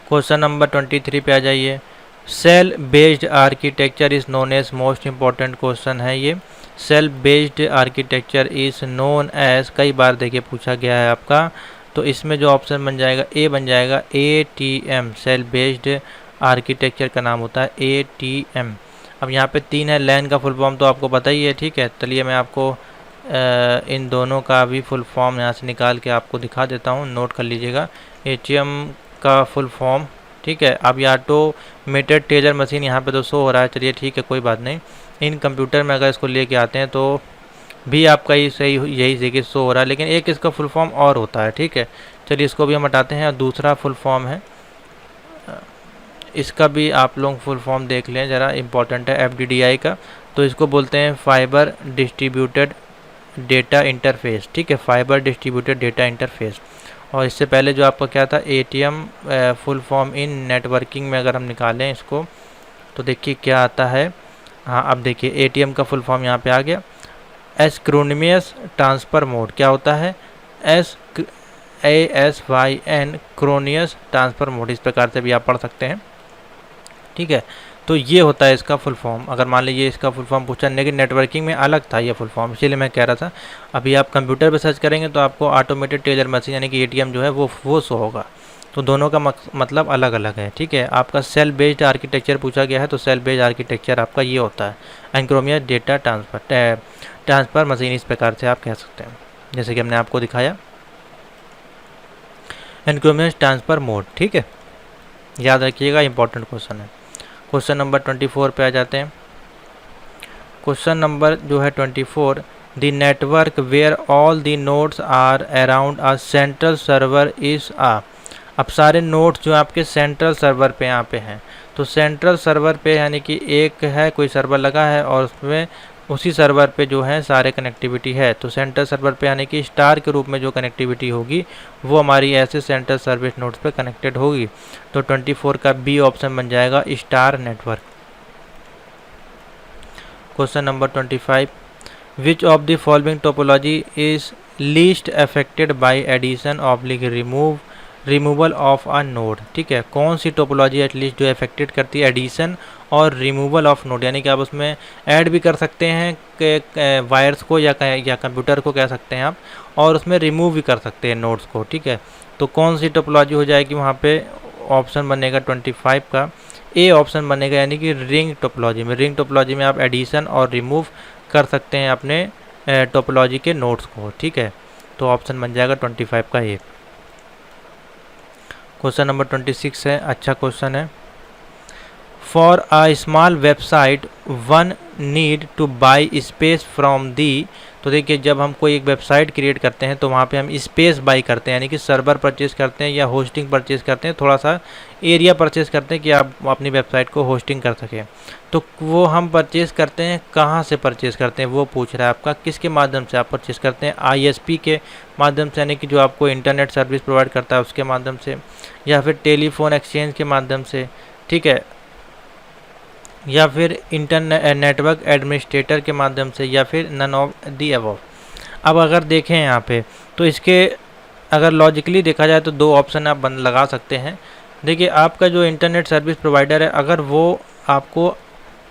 क्वेश्चन नंबर 23 पे आ जाइए। Cell based architecture is known as, most important question है ये। Cell based architecture is known as, कई बार देखिए पूछा गया है आपका, तो इसमें जो ऑप्शन बन जाएगा ए बन जाएगा ATM, सेल बेस्ड आर्किटेक्चर का नाम होता है ATM। अब यहाँ पे 3 है, लैन का फुल फॉर्म तो आपको पता ही है, ठीक है। चलिए मैं आपको इन दोनों का भी फुल फॉर्म यहाँ से निकाल के आपको दिखा देता हूँ, नोट कर लीजिएगा। ATM का फुल फॉर्म, ठीक है। अब ये ऑटोमेटेड टेलर मशीन यहाँ पे तो शो हो रहा है, चलिए ठीक है कोई बात नहीं। इन कंप्यूटर में अगर इसको लेके आते हैं तो भी आपका ये सही यही जगह शो हो रहा है, लेकिन एक इसका फुल फॉर्म और होता है, ठीक है। चलिए इसको भी हम हटाते हैं, और दूसरा फुल फॉर्म है, इसका भी आप लोग फुल फॉर्म देख लें ज़रा, इम्पॉर्टेंट है FDDI का। तो इसको बोलते हैं फाइबर डिस्ट्रीब्यूटेड डेटा इंटरफेस, ठीक है, फाइबर डिस्ट्रीब्यूटेड डेटा इंटरफेस। और इससे पहले जो आपका क्या था ATM full form in networking में अगर हम निकालें इसको, तो देखिए क्या आता है। हाँ अब देखिए ATM का फुल फॉर्म यहाँ पे आ गया, एसिंक्रोनस ट्रांसफ़र मोड। क्या होता है, ASYN क्रोनियस ट्रांसफ़र मोड, इस प्रकार से भी आप पढ़ सकते हैं, ठीक है। तो ये होता है इसका फुल फॉर्म। अगर मान लीजिए इसका फुल फॉर्म पूछा, लेकिन नेटवर्किंग में अलग था ये फुल फॉर्म, इसीलिए मैं कह रहा था। अभी आप कंप्यूटर पे सर्च करेंगे तो आपको ऑटोमेटेड टेलर मशीन यानी कि ATM जो है वो शो होगा। तो दोनों का मतलब अलग अलग है, ठीक है। आपका सेल बेस्ड आर्किटेक्चर पूछा गया है, तो सेल बेस्ड आर्किटेक्चर आपका ये होता है एसिंक्रोनस डेटा ट्रांसफ़र मशीन, इस प्रकार से आप कह सकते हैं, जैसे कि हमने आपको दिखाया एसिंक्रोनस ट्रांसफ़र मोड, ठीक है। याद रखिएगा, इंपॉर्टेंट क्वेश्चन है। क्वेश्चन नंबर 24 पे आ जाते हैं। क्वेश्चन नंबर जो है 24, the network where all the nodes are around a central server is a. अब सारे नोड्स जो आपके सेंट्रल सर्वर पे यहाँ पे हैं, तो सेंट्रल सर्वर पे यानी कि एक है कोई सर्वर लगा है और उसमें उसी सर्वर पे जो है सारे कनेक्टिविटी है। तो सेंट्रल सर्वर पे यानी कि स्टार के रूप में जो कनेक्टिविटी होगी वो हमारी ऐसे सेंट्रल सर्विस नोड्स पे कनेक्टेड होगी। तो 24 का बी ऑप्शन बन जाएगा star network. Question number 25, which of the following topology is least affected by addition oblique removal of a node, ठीक है। कौन सी टोपोलॉजी एटलीस्ट जो अफेक्टेड करती है एडिशन और रिमूवल ऑफ नोड, यानी कि आप उसमें ऐड भी कर सकते हैं वायर्स को या कंप्यूटर को कह सकते हैं आप, और उसमें रिमूव भी कर सकते हैं नोड्स को, ठीक है। तो कौन सी टोपोलॉजी हो जाएगी वहाँ पे ऑप्शन बनेगा 25 का ए ऑप्शन बनेगा, यानी कि रिंग टोपोलॉजी में। रिंग टोपोलॉजी में आप एडिशन और रिमूव कर सकते हैं अपने टोपोलॉजी के नोड्स को, ठीक है। तो ऑप्शन बन जाएगा 25 का ए। क्वेश्चन नंबर 26 है, अच्छा क्वेश्चन है। For a small website one need two by space from the. तो देखिए, जब हम कोई एक वेबसाइट क्रिएट करते हैं तो वहाँ पे हम स्पेस बाई करते हैं, यानी कि सर्वर परचेज करते हैं या होस्टिंग परचेज करते हैं, थोड़ा सा एरिया परचेज करते हैं कि आप अपनी वेबसाइट को होस्टिंग कर सकें। तो वो हम परचेज करते हैं, कहाँ से परचेज करते हैं वो पूछ रहा है आपका, किसके माध्यम से आप परचेज करते हैं। ISP के माध्यम से, यानी कि जो आपको इंटरनेट सर्विस प्रोवाइड करता है उसके माध्यम से, या फिर टेलीफोन एक्सचेंज के माध्यम से, ठीक है, या फिर इंटरनेट नेटवर्क एडमिनिस्ट्रेटर के माध्यम से, या फिर नन ऑफ दी अबव। अब अगर देखें यहाँ पे तो इसके अगर लॉजिकली देखा जाए तो दो ऑप्शन आप लगा सकते हैं। देखिए, आपका जो इंटरनेट सर्विस प्रोवाइडर है, अगर वो आपको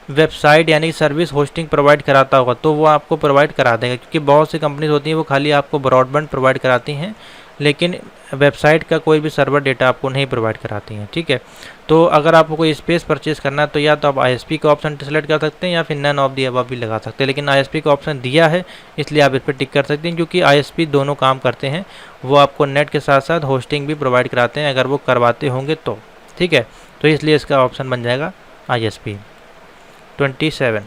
वेबसाइट यानी सर्विस होस्टिंग प्रोवाइड कराता होगा तो वो आपको प्रोवाइड करा देगा, क्योंकि बहुत सी कंपनीज होती हैं वो खाली आपको ब्रॉडबैंड प्रोवाइड कराती हैं, लेकिन वेबसाइट का कोई भी सर्वर डेटा आपको नहीं प्रोवाइड कराती हैं, ठीक है। तो अगर आपको कोई स्पेस परचेज करना है तो या तो आप ISP का ऑप्शन सेलेक्ट कर सकते हैं या फिर नन ऑफ दी अबव भी लगा सकते हैं, लेकिन ISP का ऑप्शन दिया है इसलिए आप इस पर टिक कर सकते हैं, क्योंकि ISP दोनों काम करते हैं। वो आपको नेट के साथ साथ होस्टिंग भी प्रोवाइड कराते हैं अगर वो करवाते होंगे तो, ठीक है। तो इसलिए इसका ऑप्शन बन जाएगा ISP। 27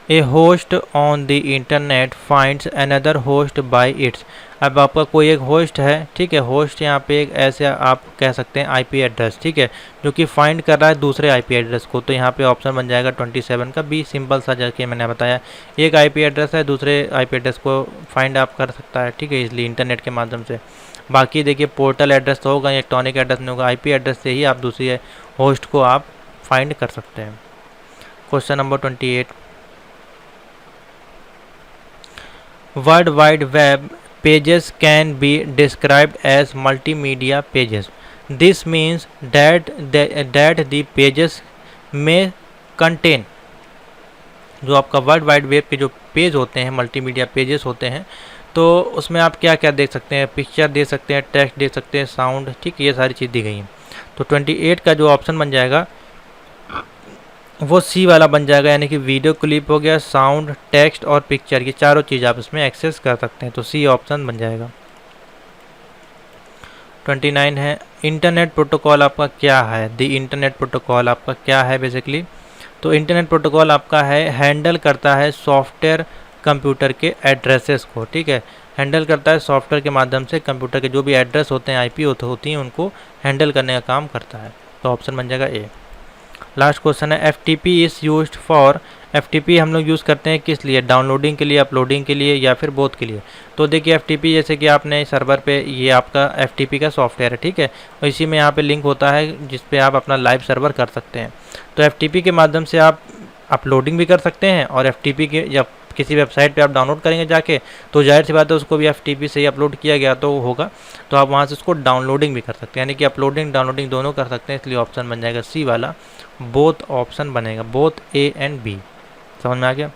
A host on the internet finds another host bye it's. अब आपका कोई एक होस्ट है, ठीक है, होस्ट यहाँ पे एक ऐसे आप कह सकते हैं IP एड्रेस, ठीक है, जो कि फाइंड कर रहा है दूसरे IP एड्रेस को। तो यहाँ पे ऑप्शन बन जाएगा 27 का बी। सिंपल सा जैसे मैंने बताया, एक IP एड्रेस है, दूसरे IP एड्रेस को फाइंड आप कर सकता है, ठीक है, इसलिए इंटरनेट के माध्यम से। बाकी देखिए, पोर्टल एड्रेस तो होगा, इलेक्ट्रॉनिक एड्रेस नहीं होगा, IP एड्रेस से ही आप दूसरी होस्ट को आप फाइंड कर सकते हैं। Question number 28, world wide web pages can be described as multimedia pages. This means that the pages may contain, जो आपका वर्ल्ड वाइड वेब के जो पेज होते हैं, मल्टीमीडिया पेजेस होते हैं, तो उसमें आप क्या क्या देख सकते हैं, पिक्चर देख सकते हैं, टेक्स्ट देख सकते हैं, साउंड, ठीक है, ये सारी चीज़ दी गई हैं। तो 28 का जो ऑप्शन बन जाएगा वो C वाला बन जाएगा, यानी कि वीडियो क्लिप हो गया, साउंड, टेक्स्ट और पिक्चर, ये चारों चीज़ आप इसमें एक्सेस कर सकते हैं, तो C ऑप्शन बन जाएगा। 29 है, इंटरनेट प्रोटोकॉल आपका क्या है। द इंटरनेट प्रोटोकॉल आपका क्या है बेसिकली। तो इंटरनेट प्रोटोकॉल आपका है हैंडल करता है सॉफ्टवेयर कंप्यूटर के एड्रेसेस को, ठीक है, हैंडल करता है सॉफ्टवेयर के माध्यम से कंप्यूटर के जो भी एड्रेस होते हैं, IP होती हैं, उनको हैंडल करने का काम करता है। तो ऑप्शन बन जाएगा A। लास्ट क्वेश्चन है, FTP is used for. FTP हम लोग यूज़ करते हैं किस लिए, डाउनलोडिंग के लिए, अपलोडिंग के लिए, या फिर बोथ के लिए। तो देखिए, FTP जैसे कि आपने सर्वर पे, ये आपका FTP का सॉफ्टवेयर है, ठीक है, और इसी में यहाँ पे लिंक होता है जिस पे आप अपना लाइव सर्वर कर सकते हैं। तो FTP के माध्यम से आप अपलोडिंग भी कर सकते हैं, और FTP के जब किसी वेबसाइट पे आप डाउनलोड करेंगे जाके, तो जाहिर सी बात है उसको भी FTP से ही अपलोड किया गया तो होगा, तो आप वहाँ से उसको डाउनलोडिंग भी कर सकते हैं, यानी कि अपलोडिंग डाउनलोडिंग दोनों कर सकते हैं, इसलिए ऑप्शन बन जाएगा C वाला, बोथ ऑप्शन बनेगा, बोथ A एंड B। समझ में आ गया।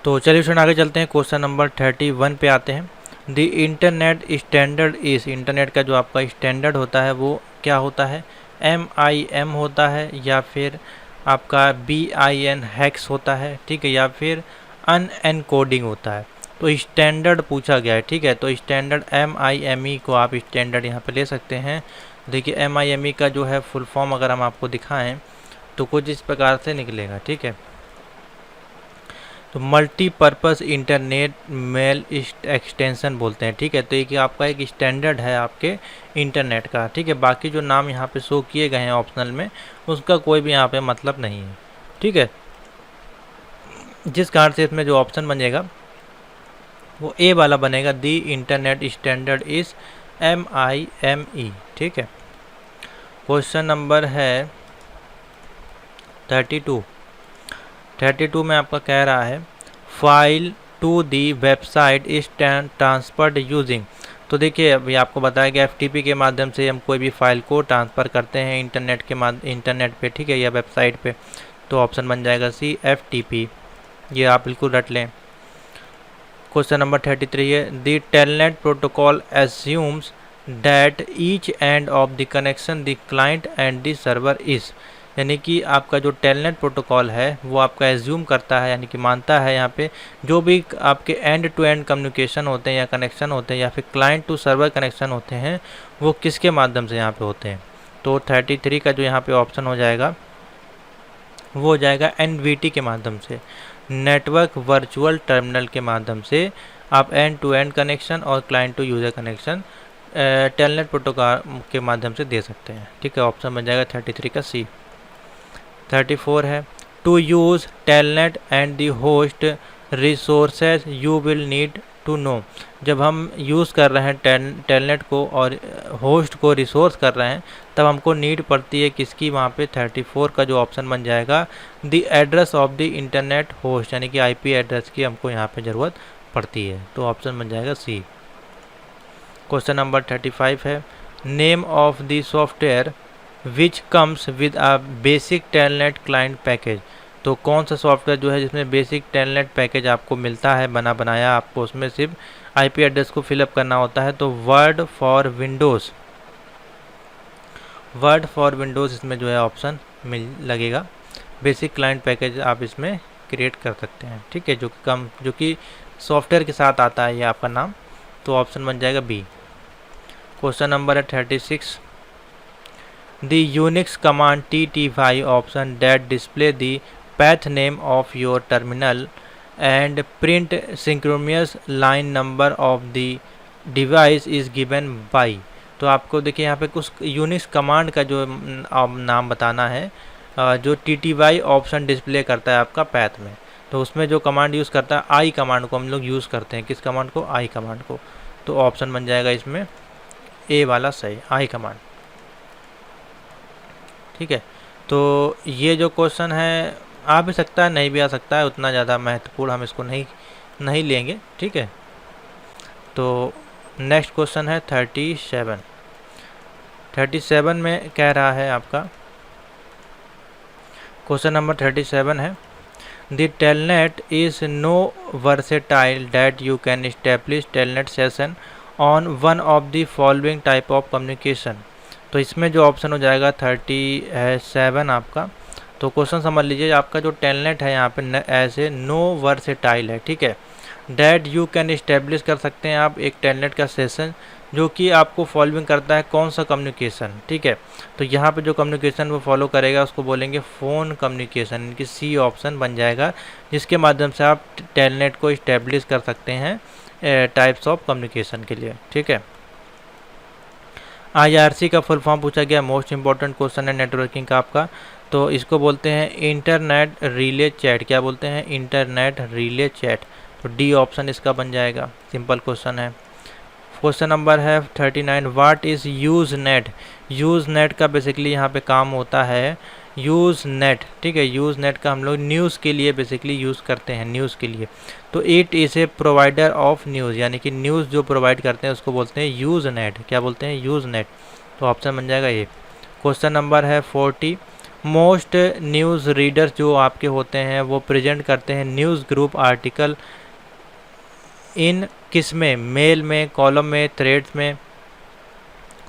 तो चलिए स्टूडेंट आगे चलते हैं, क्वेश्चन नंबर 31 पे आते हैं। द इंटरनेट स्टैंडर्ड इस, इंटरनेट का जो आपका स्टैंडर्ड होता है वो क्या होता है, MIM होता है, या फिर आपका BIN हेक्स होता है, ठीक है, या फिर अनएनकोडिंग होता है। तो स्टैंडर्ड पूछा गया है, ठीक है, तो स्टैंडर्ड MIME को आप स्टैंडर्ड यहाँ पे ले सकते हैं। देखिए, MIME का जो है फुल फॉर्म अगर हम आपको दिखाएं तो कुछ इस प्रकार से निकलेगा, ठीक है। तो मल्टीपर्पज़ इंटरनेट मेल एक्सटेंशन बोलते हैं, ठीक है। तो ये आपका एक स्टैंडर्ड है आपके इंटरनेट का, ठीक है। बाकी जो नाम यहाँ पे शो किए गए हैं ऑप्शनल में, उसका कोई भी यहाँ पे मतलब नहीं है, ठीक है। जिस कारण से इसमें जो ऑप्शन बनेगा वो A वाला बनेगा, दी इंटरनेट स्टैंडर्ड इज़ MIME, ठीक है। क्वेश्चन नंबर है 32 में आपका कह रहा है, file to the website is transferred using. तो देखिए, अभी आपको बताया गया FTP के माध्यम से हम कोई भी फाइल को ट्रांसफ़र करते हैं इंटरनेट पे, ठीक है, या वेबसाइट पे। तो ऑप्शन बन जाएगा C FTP, ये आप बिल्कुल रट लें। क्वेश्चन नंबर 33 है, the telnet protocol assumes that each end of the connection the client and the server is, यानी कि आपका जो टेलनेट प्रोटोकॉल है वो आपका एज्यूम करता है, यानी कि मानता है यहाँ पे जो भी आपके एंड टू एंड कम्युनिकेशन होते हैं या कनेक्शन होते हैं या फिर क्लाइंट टू सर्वर कनेक्शन होते हैं वो किसके माध्यम से यहाँ पे होते हैं। तो 33 का जो यहाँ पे ऑप्शन हो जाएगा वो हो जाएगा NVT के माध्यम से, नेटवर्क वर्चुअल टर्मिनल के माध्यम से आप एंड टू एंड कनेक्शन और client to user connection telnet protocol के माध्यम से दे सकते हैं। ठीक है, ऑप्शन बन जाएगा 33 का C। 34 है to use telnet and the host resources you will need to know, जब हम यूज़ कर रहे हैं टेलनेट को और होस्ट को रिसोर्स कर रहे हैं तब हमको नीड पड़ती है किसकी, वहाँ पे 34 का जो ऑप्शन बन जाएगा the address of the internet host, यानी कि IP एड्रेस की हमको यहाँ पे ज़रूरत पड़ती है। तो ऑप्शन बन जाएगा C। क्वेश्चन नंबर 35 है name of the software which comes with a basic telnet client package, तो कौन सा सॉफ्टवेयर जो है जिसमें बेसिक टेलनेट पैकेज आपको मिलता है बना बनाया, आपको उसमें सिर्फ IP एड्रेस को फिलअप करना होता है। तो word for Windows, word for Windows इसमें जो है ऑप्शन मिल लगेगा, बेसिक क्लाइंट पैकेज आप इसमें क्रिएट कर सकते हैं। ठीक है, जो कि सॉफ्टवेयर के साथ आता है ये आपका नाम, तो ऑप्शन बन जाएगा B। क्वेश्चन नंबर है 36 the Unix command TTY option that display the path name of your terminal and print synchronous line number of the device is given by, तो आपको देखिए यहाँ पे कुछ यूनिक्स कमांड का जो नाम बताना है जो TTY ऑप्शन डिस्प्ले करता है आपका पैथ में, तो उसमें जो कमांड यूज़ करता है आई कमांड को हम लोग यूज़ करते हैं। किस कमांड को? आई कमांड को। तो ऑप्शन बन जाएगा इसमें A वाला सही, आई कमांड। ठीक है, तो ये जो क्वेश्चन है आ भी सकता है नहीं भी आ सकता है, उतना ज़्यादा महत्वपूर्ण हम इसको नहीं लेंगे। ठीक है, तो नेक्स्ट क्वेश्चन है 37 में कह रहा है आपका क्वेश्चन नंबर 37 है the telnet is no versatile that you can establish telnet session on one of the following type of communication, तो इसमें जो ऑप्शन हो जाएगा 37 आपका। तो क्वेश्चन समझ लीजिए आपका जो टेलनेट है यहाँ पे ऐसे नो वर्सेटाइल है। ठीक है, डैट यू कैन इस्टेब्लिश कर सकते हैं आप एक टेलनेट का सेशन जो कि आपको फॉलोइंग करता है कौन सा कम्युनिकेशन। ठीक है, तो यहाँ पे जो कम्युनिकेशन वो फॉलो करेगा उसको बोलेंगे फ़ोन कम्युनिकेशन, इनकी C ऑप्शन बन जाएगा, जिसके माध्यम से आप टेलनेट को इस्टेब्लिश कर सकते हैं टाइप्स ऑफ कम्युनिकेशन के लिए। ठीक है, IRC का फुल फॉर्म पूछा गया, मोस्ट इंपॉर्टेंट क्वेश्चन है नेटवर्किंग का आपका। तो इसको बोलते हैं इंटरनेट रिले चैट। क्या बोलते हैं? Internet relay chat. तो D ऑप्शन इसका बन जाएगा, सिंपल क्वेश्चन है। क्वेश्चन नंबर है 39 what is use net. Use net का बेसिकली यहाँ पे काम होता है यूज़ नेट। ठीक है, यूज़ नेट का हम लोग न्यूज़ के लिए बेसिकली यूज़ करते हैं, न्यूज़ के लिए। तो it is a provider of news, यानी कि न्यूज़ जो प्रोवाइड करते हैं उसको बोलते हैं यूज़ नेट। क्या बोलते हैं? Use net. तो ऑप्शन बन जाएगा ये। क्वेश्चन नंबर है 40 मोस्ट न्यूज़ रीडर्स जो आपके होते हैं वो प्रेजेंट करते हैं न्यूज़ ग्रुप आर्टिकल इन किस में? मेल में, कॉलम में, थ्रेड्स में।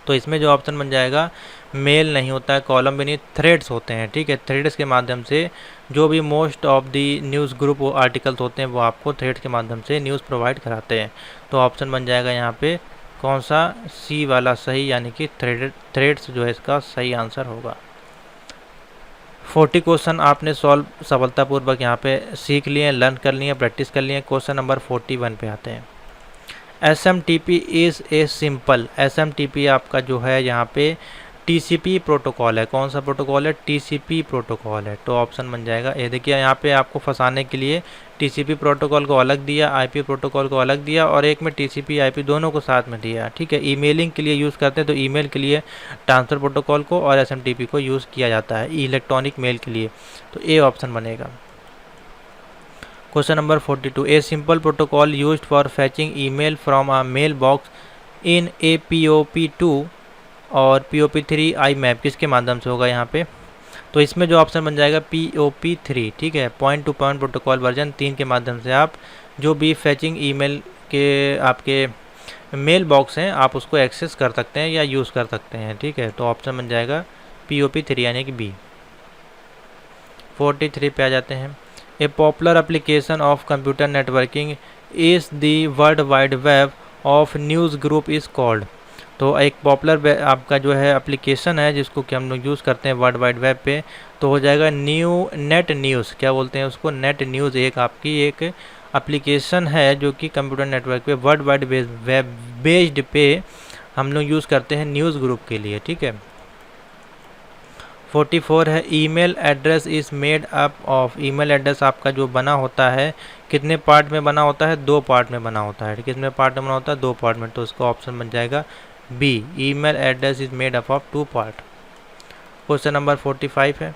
तो इसमें जो ऑप्शन बन जाएगा मेल नहीं होता है, कॉलम भी नहीं, थ्रेड्स होते हैं। ठीक है, थ्रेड्स के माध्यम से जो भी most of the news group articles होते हैं वो आपको थ्रेड्स के माध्यम से न्यूज़ प्रोवाइड कराते हैं। तो ऑप्शन बन जाएगा यहाँ पे कौन सा? C वाला सही, यानी कि थ्रेड्स जो है इसका सही आंसर होगा। 40 क्वेश्चन आपने सॉल्व सफलतापूर्वक यहाँ पे सीख लिए, लर्न कर लिए, प्रैक्टिस कर लिए। क्वेश्चन नंबर 41 पे आते हैं। SMTP is a simple. SMTP आपका जो है यहाँ पे TCP प्रोटोकॉल है। कौन सा प्रोटोकॉल है? TCP प्रोटोकॉल है। तो ऑप्शन बन जाएगा ये। देखिए यहाँ पे आपको फंसाने के लिए TCP प्रोटोकॉल को अलग दिया, IP प्रोटोकॉल को अलग दिया, और एक में TCP IP दोनों को साथ में दिया। ठीक है, ईमेलिंग के लिए यूज़ करते हैं तो ईमेल के लिए ट्रांसफ़र प्रोटोकॉल को और SMTP को यूज़ किया जाता है इलेक्ट्रॉनिक मेल के लिए। तो ए ऑप्शन बनेगा। Question number 42 a simple protocol used for fetching email from a mail box in a POP2 और POP3 IMAP किसके माध्यम से होगा यहाँ पे? तो इसमें जो ऑप्शन बन जाएगा POP3। ठीक है, point two point protocol version 3 के माध्यम से आप जो भी फैचिंग ईमेल के आपके मेल बॉक्स हैं आप उसको एक्सेस कर सकते हैं या यूज़ कर सकते हैं, ठीक है। तो ऑप्शन बन जाएगा POP3 यानी कि बी। 43 पे आ जाते हैं। ए popular application of computer networking is the world wide web of news group is called. तो एक पॉपुलर आपका जो है एप्लीकेशन है जिसको कि हम लोग यूज़ करते हैं वर्ल्ड वाइड वेब पे, तो हो जाएगा नेट न्यूज़, क्या बोलते हैं उसको, नेट न्यूज़। एक आपकी एक एप्लीकेशन है जो कि कंप्यूटर नेटवर्क पे वर्ल्ड वाइड वेब बेस्ड पे हम लोग यूज़ करते हैं न्यूज़ ग्रुप के लिए, ठीक है। 44 है email address is made up of. Email address आपका जो बना होता है कितने पार्ट में बना होता है, 2 पार्ट में बना होता है। कितने पार्ट में बना होता है, 2 पार्ट में। तो इसका ऑप्शन बन जाएगा B, email address is made up of 2 part. Question number 45 है।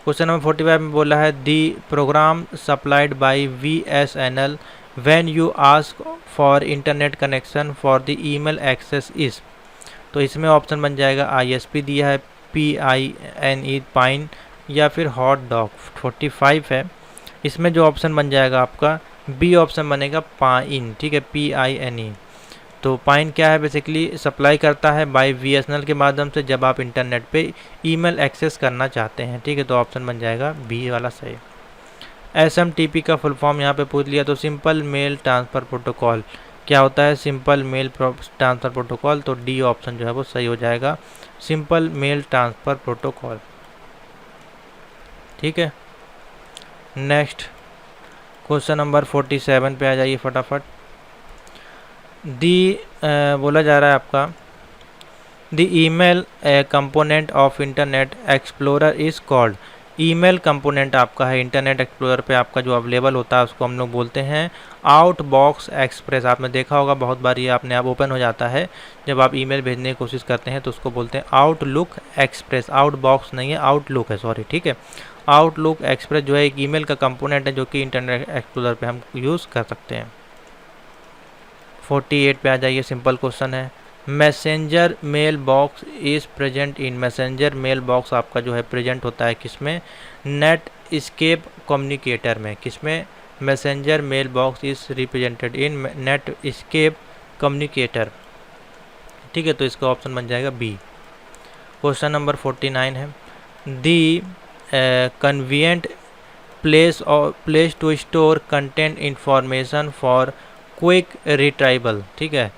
क्वेश्चन नंबर 45 में बोला है the program supplied by VSNL when you ask for internet connection for the email access is. तो इसमें ऑप्शन बन जाएगा ISP दिया है, PINE पाइन, या फिर हॉट डॉग। 45 है, इसमें जो ऑप्शन बन जाएगा आपका बी ऑप्शन बनेगा पाइन, ठीक है, PINE। तो पाइन क्या है, बेसिकली सप्लाई करता है बाय VSNL के माध्यम से जब आप इंटरनेट पे ईमेल एक्सेस करना चाहते हैं, ठीक है। तो ऑप्शन बन जाएगा बी वाला सही। SMTP का फुल फॉर्म यहाँ पे पूछ लिया, तो सिंपल मेल ट्रांसफ़र प्रोटोकॉल क्या होता है, सिंपल मेल ट्रांसफ़र प्रोटोकॉल। तो डी ऑप्शन जो है वो सही हो जाएगा, सिंपल मेल ट्रांसफ़र प्रोटोकॉल, ठीक है। नेक्स्ट क्वेश्चन नंबर 47 पे आ जाइए फटाफट। बोला जा रहा है आपका the email component of internet explorer is called. Email component आपका है इंटरनेट एक्सप्लोरर पे आपका जो अवेलेबल होता है उसको हम लोग बोलते हैं आउटबॉक्स एक्सप्रेस। आपने देखा होगा बहुत बार ये अपने आप ओपन हो जाता है जब आप ईमेल भेजने की कोशिश करते हैं, तो उसको बोलते हैं आउटलुक एक्सप्रेस। आउटबॉक्स नहीं है, आउटलुक है, सॉरी, ठीक है। आउटलुक एक्सप्रेस जो है एक ईमेल का कंपोनेंट है जो कि इंटरनेट एक्सप्लोरर पे हम यूज़ कर सकते हैं। 48 पे आ जाइए, सिंपल क्वेश्चन है। Messenger mail box is present in. Messenger mail box आपका जो है प्रेजेंट होता है किसमें, नेट स्केप कम्युनिकेटर में। किसमें, messenger mail box is represented in Netscape communicator, ठीक है। तो इसका ऑप्शन बन जाएगा बी। क्वेश्चन नंबर 49 है the convenient place to store content information for quick retrieval, ठीक है।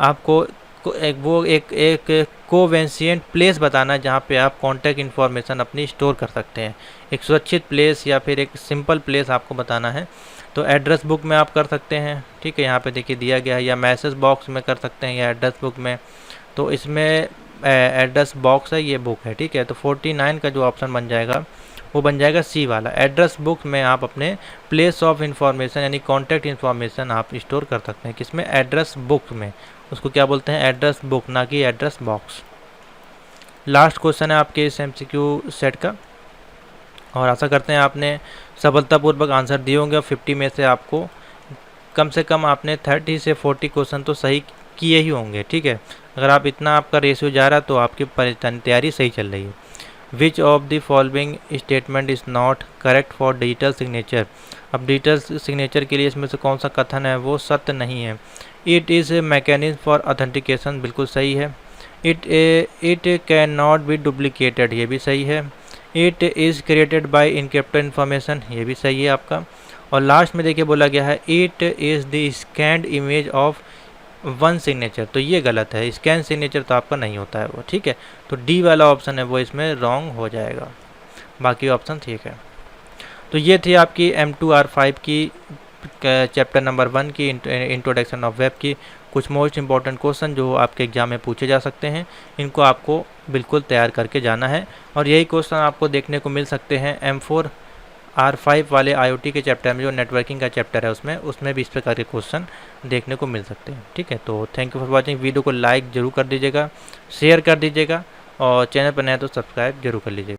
आपको एक कोवेंशियंट प्लेस बताना जहाँ पे आप कॉन्टैक्ट इन्फॉर्मेशन अपनी स्टोर कर सकते हैं। एक सुरक्षित प्लेस या फिर एक सिंपल प्लेस आपको बताना है। तो एड्रेस बुक में आप कर सकते हैं, ठीक है, यहाँ पे देखिए दिया गया है, या मैसेज बॉक्स में कर सकते हैं या एड्रेस बुक में। तो इसमें एड्रेस बॉक्स है, ये बुक है, ठीक है। तो 49 का जो ऑप्शन बन जाएगा वो बन जाएगा सी वाला। एड्रेस बुक में आप अपने प्लेस ऑफ इंफॉर्मेशन यानी कॉन्टैक्ट इन्फॉर्मेशन आप स्टोर कर सकते हैं। किसमें, एड्रेस बुक में। उसको क्या बोलते हैं, एड्रेस बुक, ना कि एड्रेस बॉक्स। लास्ट क्वेश्चन है आपके इस MCQ सेट का, और आशा करते हैं आपने सफलतापूर्वक आंसर दिए होंगे। 50 में से आपको कम से कम आपने 30 से 40 क्वेश्चन तो सही किए ही होंगे, ठीक है। अगर आप इतना आपका रेशियो जा रहा है तो आपकी तैयारी सही चल रही है। विच of the following statement is not correct for digital signature. अब डिजिटल सिग्नेचर के लिए इसमें से कौन सा कथन है वो सत्य नहीं है। It is a mechanism for authentication, बिल्कुल सही है। It can not be duplicated, ये भी सही है। It is created by encrypted information, ये भी सही है आपका। और लास्ट में देखिए बोला गया है it is the scanned image of one signature, तो ये गलत है। स्कैन सिग्नेचर तो आपका नहीं होता है वो, ठीक है। तो डी वाला ऑप्शन है वो इसमें रॉन्ग हो जाएगा, बाकी ऑप्शन ठीक है। तो ये थी आपकी M2R5 की चैप्टर नंबर 1 की इंट्रोडक्शन ऑफ वेब की कुछ मोस्ट इंपॉर्टेंट क्वेश्चन जो आपके एग्जाम में पूछे जा सकते हैं। इनको आपको बिल्कुल तैयार करके जाना है, और यही क्वेश्चन आपको देखने को मिल सकते हैं M4R5 वाले IoT के चैप्टर में, जो नेटवर्किंग का चैप्टर है उसमें भी इस प्रकार के क्वेश्चन देखने को मिल सकते हैं, ठीक है। तो thank you for watching. Video को लाइक जरूर कर दीजिएगा, शेयर कर दीजिएगा, और चैनल पर नए तो सब्सक्राइब जरूर कर लीजिएगा।